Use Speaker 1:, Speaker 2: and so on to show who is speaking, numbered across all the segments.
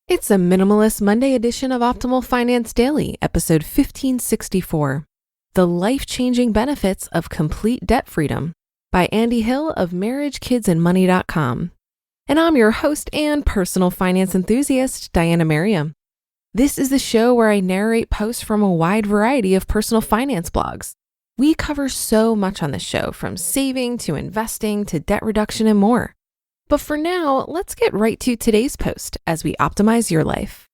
Speaker 1: It's a minimalist Monday edition of Optimal Finance Daily, episode 1564, The Life-Changing Benefits of Complete Debt Freedom by Andy Hill of marriagekidsandmoney.com. And I'm your host and personal finance enthusiast, Diana Merriam. This is the show where I narrate posts from a wide variety of personal finance blogs. We cover so much on this show, from saving to investing to debt reduction and more. But for now, let's get right to today's post as we optimize your life.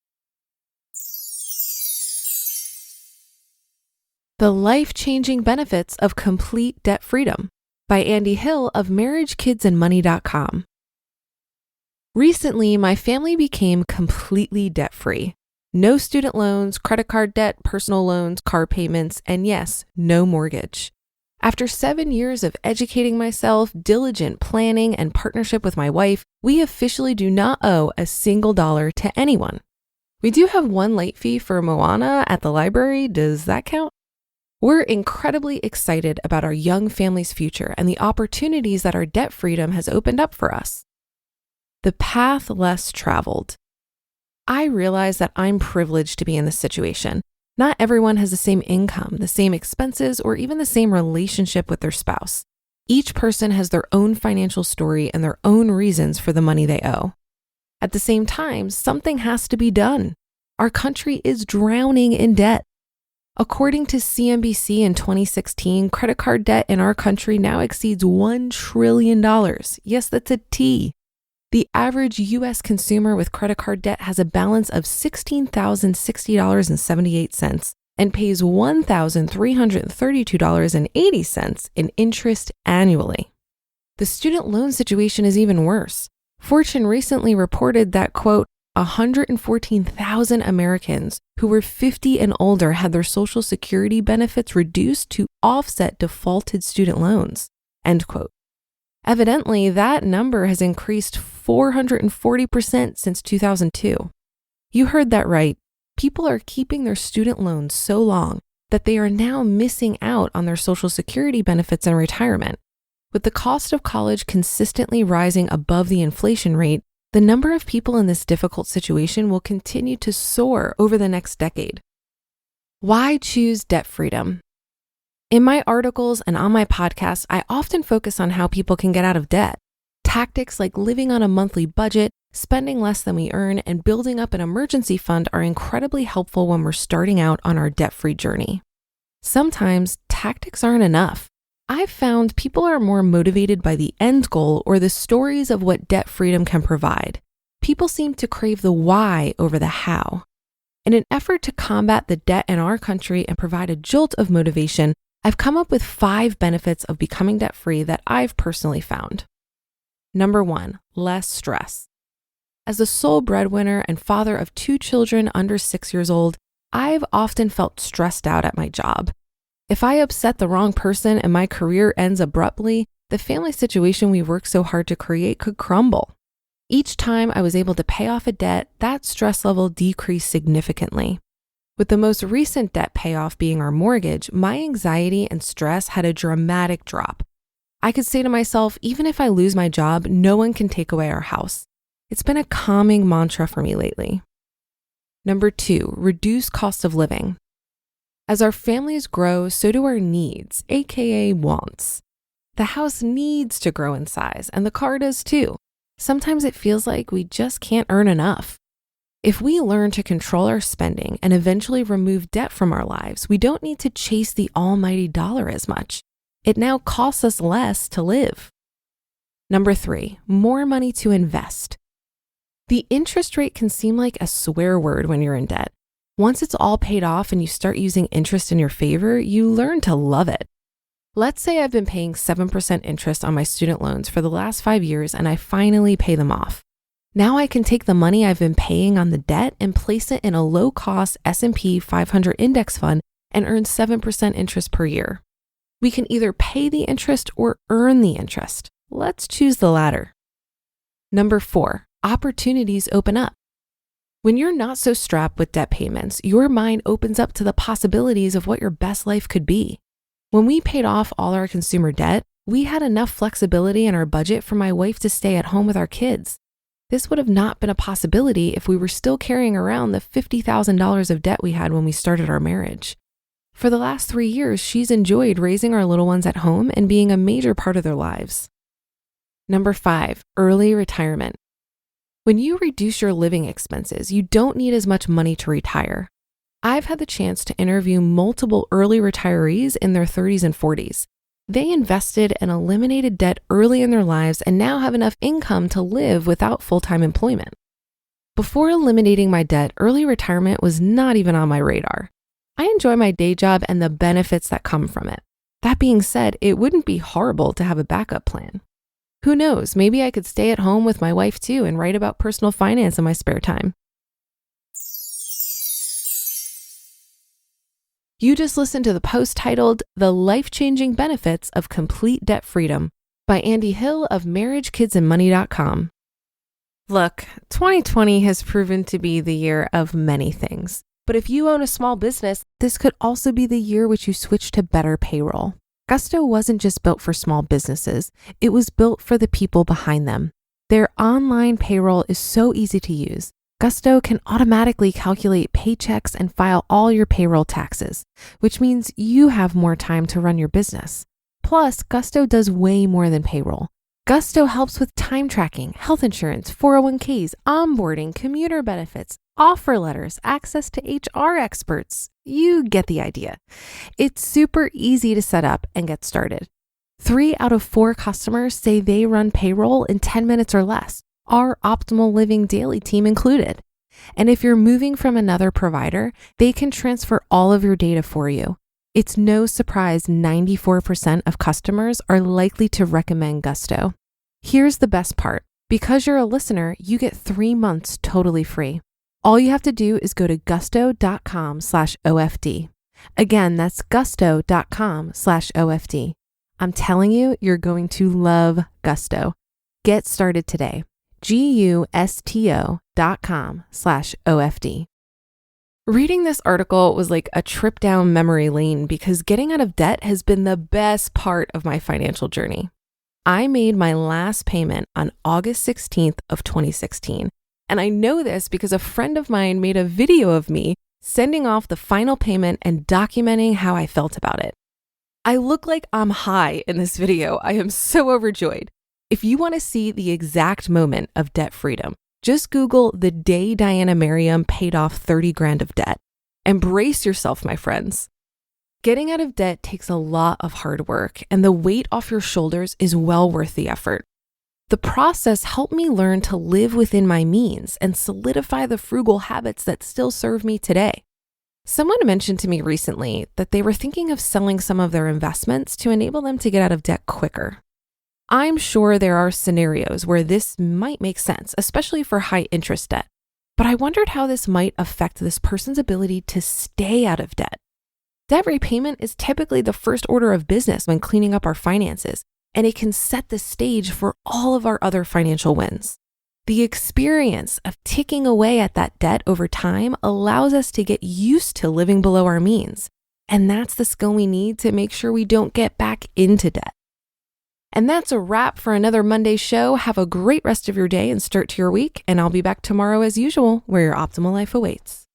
Speaker 1: The Life-Changing Benefits of Complete Debt Freedom by Andy Hill of marriagekidsandmoney.com. Recently, my family became completely debt-free. No student loans, credit card debt, personal loans, car payments, and yes, no mortgage. After 7 years of educating myself, diligent planning, and partnership with my wife, we officially do not owe a single dollar to anyone. We do have one late fee for Moana at the library. Does that count? We're incredibly excited about our young family's future and the opportunities that our debt freedom has opened up for us. The path less traveled. I realize that I'm privileged to be in this situation. Not everyone has the same income, the same expenses, or even the same relationship with their spouse. Each person has their own financial story and their own reasons for the money they owe. At the same time, something has to be done. Our country is drowning in debt. According to CNBC in 2016, credit card debt in our country now exceeds $1 trillion. Yes, that's a T. The average U.S. consumer with credit card debt has a balance of $16,060.78 and pays $1,332.80 in interest annually. The student loan situation is even worse. Fortune recently reported that, quote, 114,000 Americans who were 50 and older had their Social Security benefits reduced to offset defaulted student loans, end quote. Evidently, that number has increased 440% since 2002. You heard that right. People are keeping their student loans so long that they are now missing out on their Social Security benefits and retirement. With the cost of college consistently rising above the inflation rate, the number of people in this difficult situation will continue to soar over the next decade. Why choose debt freedom? In my articles and on my podcast, I often focus on how people can get out of debt. Tactics like living on a monthly budget, spending less than we earn, and building up an emergency fund are incredibly helpful when we're starting out on our debt-free journey. Sometimes tactics aren't enough. I've found people are more motivated by the end goal or the stories of what debt freedom can provide. People seem to crave the why over the how. In an effort to combat the debt in our country and provide a jolt of motivation, I've come up with 5 benefits of becoming debt-free that I've personally found. Number 1, less stress. As the sole breadwinner and father of 2 children under 6 years old, I've often felt stressed out at my job. If I upset the wrong person and my career ends abruptly, the family situation we worked so hard to create could crumble. Each time I was able to pay off a debt, that stress level decreased significantly. With the most recent debt payoff being our mortgage, my anxiety and stress had a dramatic drop. I could say to myself, even if I lose my job, no one can take away our house. It's been a calming mantra for me lately. Number 2, reduce cost of living. As our families grow, so do our needs, aka wants. The house needs to grow in size, and the car does too. Sometimes it feels like we just can't earn enough. If we learn to control our spending and eventually remove debt from our lives, we don't need to chase the almighty dollar as much. It now costs us less to live. Number 3, more money to invest. The interest rate can seem like a swear word when you're in debt. Once it's all paid off and you start using interest in your favor, you learn to love it. Let's say I've been paying 7% interest on my student loans for the last 5 years and I finally pay them off. Now I can take the money I've been paying on the debt and place it in a low-cost S&P 500 index fund and earn 7% interest per year. We can either pay the interest or earn the interest. Let's choose the latter. Number 4, opportunities open up. When you're not so strapped with debt payments, your mind opens up to the possibilities of what your best life could be. When we paid off all our consumer debt, we had enough flexibility in our budget for my wife to stay at home with our kids. This would have not been a possibility if we were still carrying around the $50,000 of debt we had when we started our marriage. For the last 3 years, she's enjoyed raising our little ones at home and being a major part of their lives. Number 5, early retirement. When you reduce your living expenses, you don't need as much money to retire. I've had the chance to interview multiple early retirees in their 30s and 40s. They invested and eliminated debt early in their lives and now have enough income to live without full-time employment. Before eliminating my debt, early retirement was not even on my radar. I enjoy my day job and the benefits that come from it. That being said, it wouldn't be horrible to have a backup plan. Who knows, maybe I could stay at home with my wife too and write about personal finance in my spare time. You just listened to the post titled The Life-Changing Benefits of Complete Debt Freedom by Andy Hill of MarriageKidsAndMoney.com. Look, 2020 has proven to be the year of many things. But if you own a small business, this could also be the year which you switch to better payroll. Gusto wasn't just built for small businesses, it was built for the people behind them. Their online payroll is so easy to use. Gusto can automatically calculate paychecks and file all your payroll taxes, which means you have more time to run your business. Plus, Gusto does way more than payroll. Gusto helps with time tracking, health insurance, 401ks, onboarding, commuter benefits, offer letters, access to HR experts. You get the idea. It's super easy to set up and get started. 3 out of 4 customers say they run payroll in 10 minutes or less, our Optimal Living Daily team included. And if you're moving from another provider, they can transfer all of your data for you. It's no surprise 94% of customers are likely to recommend Gusto. Here's the best part. Because you're a listener, you get 3 months totally free. All you have to do is go to gusto.com/OFD. Again, that's gusto.com/OFD. I'm telling you, you're going to love Gusto. Get started today. gusto.com/OFD. Reading this article was like a trip down memory lane because getting out of debt has been the best part of my financial journey. I made my last payment on August 16th of 2016. And I know this because a friend of mine made a video of me sending off the final payment and documenting how I felt about it. I look like I'm high in this video. I am so overjoyed. If you want to see the exact moment of debt freedom, just Google the day Diana Merriam paid off 30 grand of debt. Embrace yourself, my friends. Getting out of debt takes a lot of hard work, and the weight off your shoulders is well worth the effort. The process helped me learn to live within my means and solidify the frugal habits that still serve me today. Someone mentioned to me recently that they were thinking of selling some of their investments to enable them to get out of debt quicker. I'm sure there are scenarios where this might make sense, especially for high interest debt. But I wondered how this might affect this person's ability to stay out of debt. Debt repayment is typically the first order of business when cleaning up our finances, and it can set the stage for all of our other financial wins. The experience of ticking away at that debt over time allows us to get used to living below our means, and that's the skill we need to make sure we don't get back into debt. And that's a wrap for another Monday show. Have a great rest of your day and start to your week, and I'll be back tomorrow as usual, where your optimal life awaits.